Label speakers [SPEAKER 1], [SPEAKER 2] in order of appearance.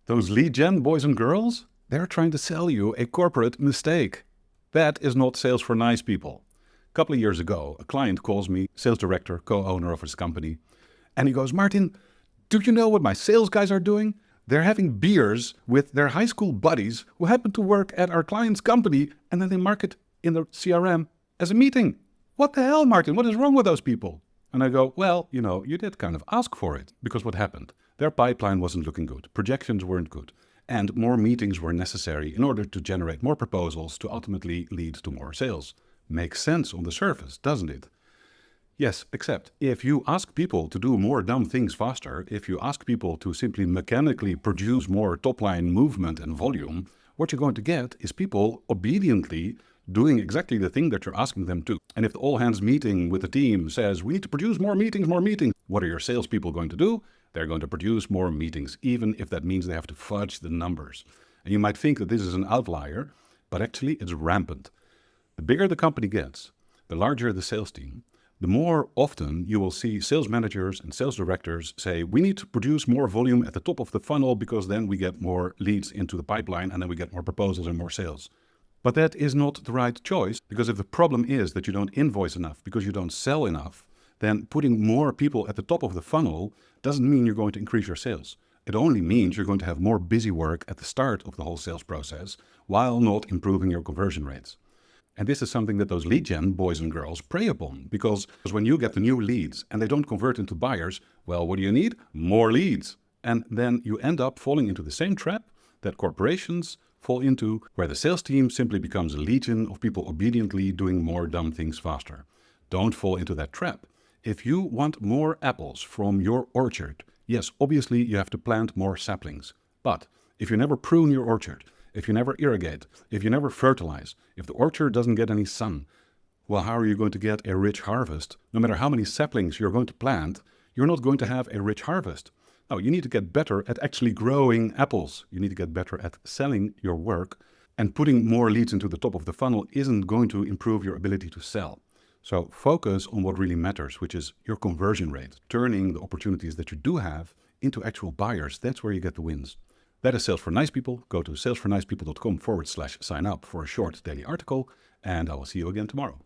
[SPEAKER 1] Those lead gen boys and girls, they're trying to sell you a corporate mistake. That is not sales for nice people. A couple of years ago, a client calls me, sales director, co-owner of his company, and he goes, Martin, do you know what my sales guys are doing? They're having beers with their high school buddies who happen to work at our client's company, and then they mark it in the CRM as a meeting. What the hell, Martin? What is wrong with those people? And I go, well, you did kind of ask for it, because what happened? Their pipeline wasn't looking good. Projections weren't good. And more meetings were necessary in order to generate more proposals to ultimately lead to more sales. Makes sense on the surface, doesn't it? Yes, except if you ask people to do more dumb things faster, if you ask people to simply mechanically produce more top-line movement and volume, what you're going to get is people obediently doing exactly the thing that you're asking them to. And if the all-hands meeting with the team says, we need to produce more meetings, what are your salespeople going to do? They're going to produce more meetings, even if that means they have to fudge the numbers. And you might think that this is an outlier, but actually it's rampant. The bigger the company gets, the larger the sales team, the more often you will see sales managers and sales directors say, we need to produce more volume at the top of the funnel because then we get more leads into the pipeline and then we get more proposals and more sales. But that is not the right choice, because if the problem is that you don't invoice enough because you don't sell enough, then putting more people at the top of the funnel doesn't mean you're going to increase your sales. It only means you're going to have more busy work at the start of the whole sales process while not improving your conversion rates. And this is something that those lead gen boys and girls prey upon, because when you get the new leads and they don't convert into buyers, well, what do you need? More leads. And then you end up falling into the same trap that corporations fall into, where the sales team simply becomes a legion of people obediently doing more dumb things faster. Don't fall into that trap. If you want more apples from your orchard, yes, obviously you have to plant more saplings. But if you never prune your orchard, if you never irrigate, if you never fertilize, if the orchard doesn't get any sun, well, how are you going to get a rich harvest? No matter how many saplings you're going to plant, you're not going to have a rich harvest. No, you need to get better at actually growing apples. You need to get better at selling your work, and putting more leads into the top of the funnel isn't going to improve your ability to sell. So focus on what really matters, which is your conversion rate, turning the opportunities that you do have into actual buyers. That's where you get the wins. That is Sales for Nice People. Go to salesfornicepeople.com/sign up for a short daily article, and I will see you again tomorrow.